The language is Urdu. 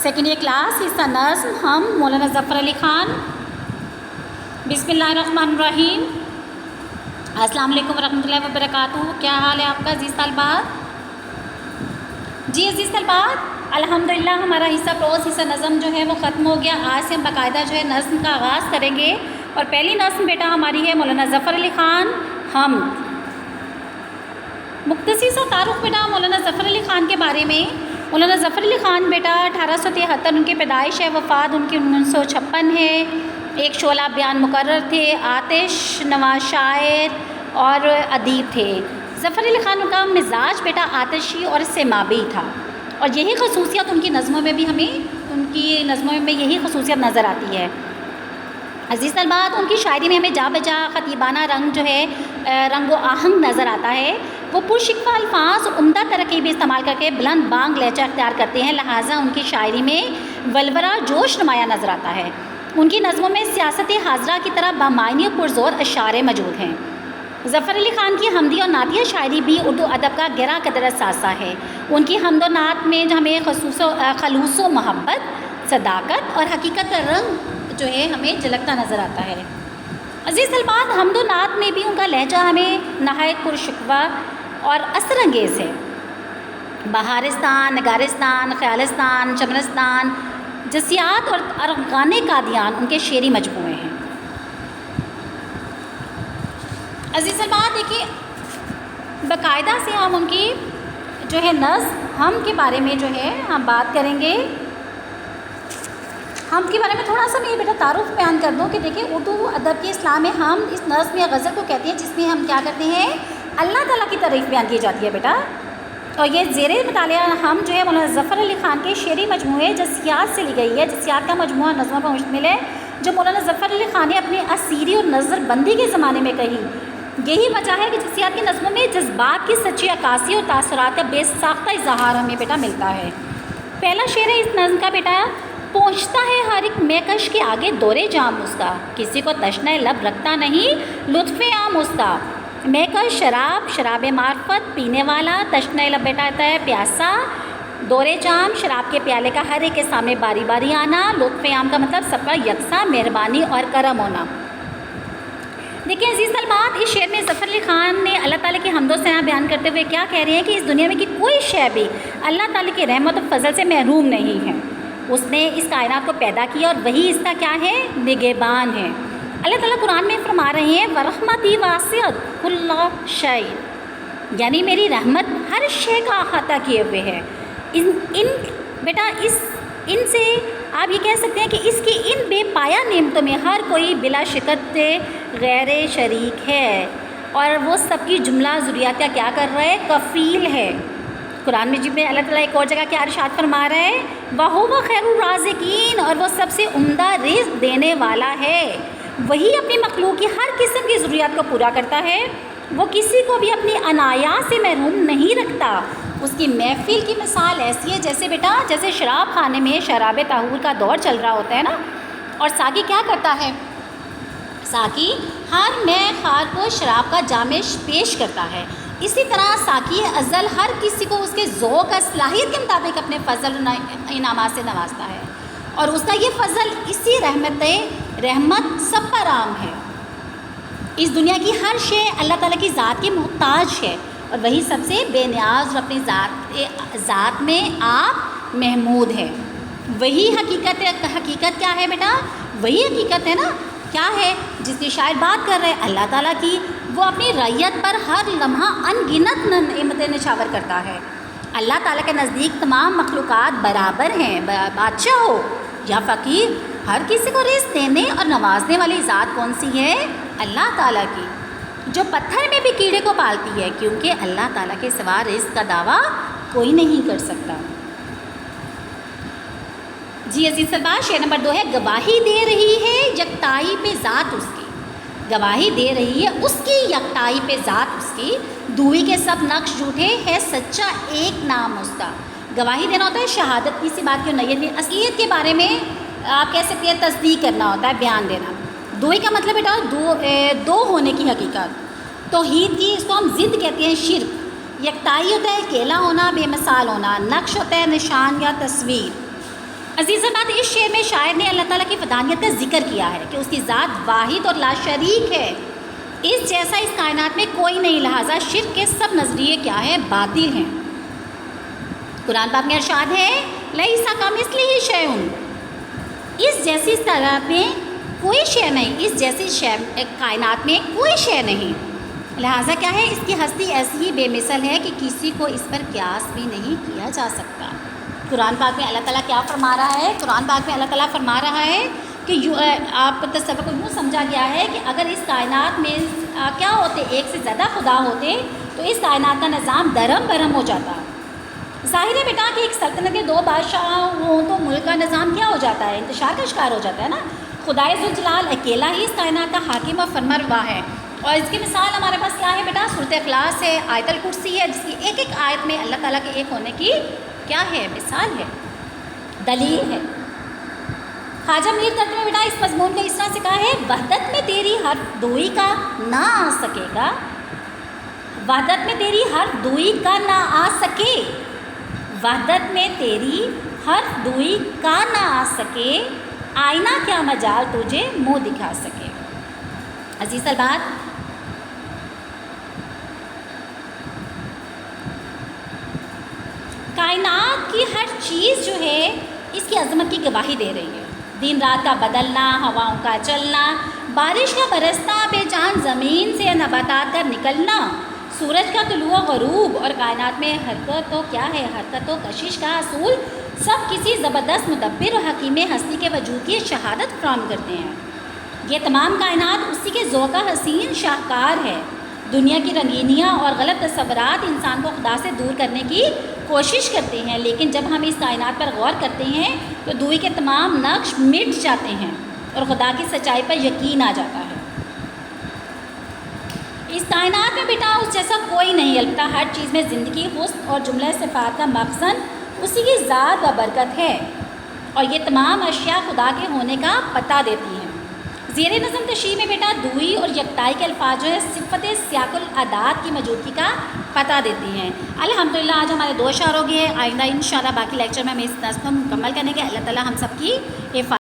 سیکنڈ ایئر کلاس حصہ نظم ہم مولانا ظفر علی خان. بسم اللہ الرحمن الرحیم. السلام علیکم ورحمۃ اللہ وبرکاتہ. کیا حال ہے آپ کا عزیز طالبات؟ جی عزیز طالبات، الحمدللہ ہمارا حصہ پروز حصہ نظم جو ہے وہ ختم ہو گیا. آج سے ہم باقاعدہ جو ہے نظم کا آغاز کریں گے اور پہلی نظم بیٹا ہماری ہے مولانا ظفر علی خان ہم. مختصر سا تعارف بیٹا مولانا ظفر علی خان کے بارے میں. مولانا ظفر علی خان بیٹا 1873 ان کی پیدائش ہے، وفات ان کی 1956 ہے. ایک شعلہ بیان مقرر تھے، آتش نواز شاعر اور ادیب تھے. ظفر علی خان کا مزاج بیٹا آتشی اور سماوی تھا، اور یہی خصوصیت ان کی نظموں میں بھی ہمیں یہی خصوصیت نظر آتی ہے. عزیز طلبات، ان کی شاعری میں ہمیں جا بجا خطیبانہ رنگ جو ہے رنگ و آہنگ نظر آتا ہے. وہ پرشکوہ الفاظ اور عمدہ ترکیب استعمال کر کے بلند بانگ لہجہ اختیار کرتے ہیں، لہٰذا ان کی شاعری میں ولورہ جوش نمایاں نظر آتا ہے. ان کی نظموں میں سیاست حاضرہ کی طرح بامعنی و پرزور اشعار موجود ہیں. ظفر علی خان کی حمدی اور نعتیہ شاعری بھی اردو ادب کا گہرا قدر اثاثہ ہے. ان کی حمد و نعت میں جو ہمیں خلوص و محبت، صداقت اور حقیقت کا رنگ جو ہے ہمیں جھلکتا نظر آتا ہے. عزیز طلبات، حمد و نعت میں بھی ان کا لہجہ ہمیں نہایت پرشکوہ اور اثر انگیز ہے. بہارستان، نگارستان، خیالستان، چمنستان، جسیات اور ارغان قادیان ان کے شعری مجموعے ہیں. عزیز طلبات دیکھیے، باقاعدہ سے ہم ان کی جو ہے نظم ہم کے بارے میں جو ہے ہم بات کریں گے. ہم کے بارے میں تھوڑا سا میں بیٹا تعارف بیان کر دوں کہ دیکھیں اردو ادب کے اسلام میں ہم اس نظم یا غزل کو کہتے ہیں جس میں ہم کیا کرتے ہیں، اللہ تعالیٰ کی تعریف بیان کی جاتی ہے بیٹا. اور یہ زیر مطالعہ ہم جو ہے مولانا ظفر علی خان کے شعری مجموعے جسیات سے لی گئی ہے. جسیات کا مجموعہ نظموں پر مشتمل ہے جو مولانا ظفر علی خان نے اپنی اسیری اور نظر بندی کے زمانے میں کہی. یہی وجہ ہے کہ جسیات کی نظموں میں جذبات کی سچی عکاسی اور تاثرات کا بے ساختہ اظہار ہمیں بیٹا ملتا ہے. پہلا شعر ہے اس نظم کا بیٹا، پہنچتا ہے ہر ایک مہکش کے آگے دورے جام اس کا، کسی کو تشنہ لب رکھتا نہیں لطف عام اس کا. مہکش شراب معرفت پینے والا، تشنہ لب بیٹا آتا ہے پیاسا، دورے جام شراب کے پیالے کا ہر ایک کے سامنے باری باری آنا. لطف عام کا مطلب سب کا یکساں مہربانی اور کرم ہونا. دیکھیں عزیز طلبات، اس شعر میں ظفر علی خان نے اللہ تعالیٰ کی حمد و ثنا بیان کرتے ہوئے کیا کہہ رہے ہیں کہ اس دنیا میں کی کوئی شے بھی اللہ تعالیٰ کی رحمت و فضل سے محروم نہیں ہے. اس نے اس کائنات کو پیدا کیا اور وہی اس کا کیا ہے، نگہبان ہے. اللہ تعالیٰ قرآن میں فرما رہے ہیں وَرَحْمَتِي وَاسِعَتْ كُلَّ شَيْءٍ، یعنی میری رحمت ہر شے کا احاطہ کیے ہوئے ہے. ان سے آپ یہ کہہ سکتے ہیں کہ اس کی ان بے پایا نعمتوں میں ہر کوئی بلا شکت غیر شریک ہے، اور وہ سب کی جملہ ضروریات کا کیا کر رہا ہے، کفیل ہے. قرآن مجید میں اللہ تعالیٰ ایک اور جگہ کیا ارشاد فرما رہا ہے، وَهُوَ خَيْرُ الرَّازِقِينَ، اور وہ سب سے عمدہ رزق دینے والا ہے. وہی اپنی مخلوق کی ہر قسم کی ضروریات کو پورا کرتا ہے. وہ کسی کو بھی اپنی عنایات سے محروم نہیں رکھتا. اس کی محفل کی مثال ایسی ہے جیسے شراب خانے میں شراب طہور کا دور چل رہا ہوتا ہے نا، اور ساقی کیا کرتا ہے، ساقی ہر مے خوار کو شراب کا جام پیش کرتا ہے. اسی طرح ساقی ازل ہر کسی کو اس کے ذوق اور صلاحیت کے مطابق اپنے فضل و انعامات سے نوازتا ہے، اور اس کا یہ فضل اسی رحمت سب پر عام ہے. اس دنیا کی ہر شے اللہ تعالیٰ کی ذات کی محتاج ہے، اور وہی سب سے بے نیاز اور اپنی ذات میں آپ محمود ہے. وہی حقیقت کیا ہے بیٹا، وہی حقیقت ہے نا، کیا ہے جس کی شاید بات کر رہے اللہ تعالیٰ کی. وہ اپنی رعیت پر ہر لمحہ ان گنت نعمتیں نشاور کرتا ہے. اللہ تعالیٰ کے نزدیک تمام مخلوقات برابر ہیں. بادشاہ ہو یا فقیر، ہر کسی کو رزق دینے اور نوازنے والی ذات کون سی ہے، اللہ تعالیٰ کی، جو پتھر میں بھی کیڑے کو پالتی ہے، کیونکہ اللہ تعالیٰ کے سوا رزق کا دعویٰ کوئی نہیں کر سکتا. جی عزیز طلباء، شعر نمبر 2 ہے، گواہی دے رہی ہے یکتائی پہ ذات اس کی. گواہی دے رہی ہے اس کی یکتائی پہ ذات اس کی، دوئی کے سب نقش جھوٹے ہے سچا ایک نام اس کا. گواہی دینا ہوتا ہے شہادت کسی بات کی نیت میں، اصلیت کے بارے میں آپ کہہ سکتے ہیں تصدیق کرنا ہوتا ہے، بیان دینا. دوئی کا مطلب بیٹا دو ہونے کی حقیقت. توحید کی اس کو ہم ضد کہتے ہیں، شرک. یکتائی ہوتا ہے اکیلا ہونا، بے مثال ہونا. نقش ہوتا ہے نشان یا تصویر. عزیز بات، اس شعر میں شاعر نے اللہ تعالیٰ کی فدانیت کا ذکر کیا ہے کہ اس کی ذات واحد اور لا شریک ہے، اس جیسا اس کائنات میں کوئی نہیں، لہٰذا شرک کے سب نظریے کیا ہیں؟ باطل ہیں۔ قرآن پاک میں ارشاد ہے لیس کمثلہ شیء، اس جیسی اس کائنات میں کوئی شے نہیں، اس جیسی کائنات میں کوئی شے نہیں، لہٰذا کیا ہے؟ اس کی ہستی ایسی ہی بے مثل ہے کہ کسی کو اس پر قیاس بھی نہیں کیا جا سکتا۔ قرآن پاک میں اللہ تعالیٰ کیا فرما رہا ہے؟ قرآن پاک میں اللہ تعالیٰ فرما رہا ہے کہ آپ تصور کو یوں سمجھا گیا ہے کہ اگر اس کائنات میں کیا ہوتے، ایک سے زیادہ خدا ہوتے تو اس کائنات کا نظام درم برہم ہو جاتا۔ ظاہر ہے بیٹا کہ ایک سلطنت کے 2 بادشاہ ہوں تو ملک کا نظام کیا ہو جاتا ہے؟ انتشار کا شکار ہو جاتا ہے نا۔ خدائے ذوالجلال اکیلا ہی اس کائنات کا حاکم و فرمانروا ہے، اور اس کی مثال ہمارے پاس کیا ہے بیٹا؟ سورۃ اخلاص ہے، آیت الکرسی ہے، جس کی ایک ایک آیت میں اللہ تعالیٰ کے ایک ہونے کی کیا ہے؟ مثال ہے، دلیل ہے۔ خواجہ میر ترک میں بیٹا اس مضمون کو اس طرح سے کہا ہے، وحدت میں تیری حرف دوئی کا نہ آ سکے گا، وحدت میں تیری حرف دوئی کا نہ آ سکے، وحدت میں تیری حرف دوئی کا نہ آ سکے، آئینہ کیا مجال تجھے منہ دکھا سکے۔ عزیز البات، کائنات کی ہر چیز جو ہے اس کی عظمت کی گواہی دے رہی ہے۔ دن رات کا بدلنا، ہواؤں کا چلنا، بارش کا برسنا، بے جان زمین سے نباتات کا نکلنا، سورج کا طلوع و غروب، اور کائنات میں حرکت تو کیا ہے؟ حرکت و کشش کا اصول، سب کسی زبردست مدبر و حکیم ہستی کے وجود کی شہادت فراہم کرتے ہیں۔ یہ تمام کائنات اسی کے ذوق حسین شاہکار ہے۔ دنیا کی رنگینیاں اور غلط تصورات انسان کو خدا سے دور کرنے کی کوشش کرتے ہیں، لیکن جب ہم اس کائنات پر غور کرتے ہیں تو دوئی کے تمام نقش مٹ جاتے ہیں اور خدا کی سچائی پر یقین آ جاتا ہے۔ اس کائنات میں بیٹا اس جیسا کوئی نہیں، البتہ ہر چیز میں زندگی، حسن اور جملہ صفات کا مخزن اسی کی ذات و برکت ہے، اور یہ تمام اشیاء خدا کے ہونے کا پتہ دیتی ہیں۔ زیر نظم تشریح میں بیٹا دوئی اور یکتائی کے الفاظ جو ہے صفت سیاق العداد کی موجودگی کا پتہ دیتی ہیں۔ الحمدللہ آج ہمارے 2 اشعار ہو گئے ہیں، آئندہ انشاءاللہ باقی لیکچر میں ہم اس نظم کو مکمل کریں گے۔ اللہ تعالیٰ ہم سب کی حفاظت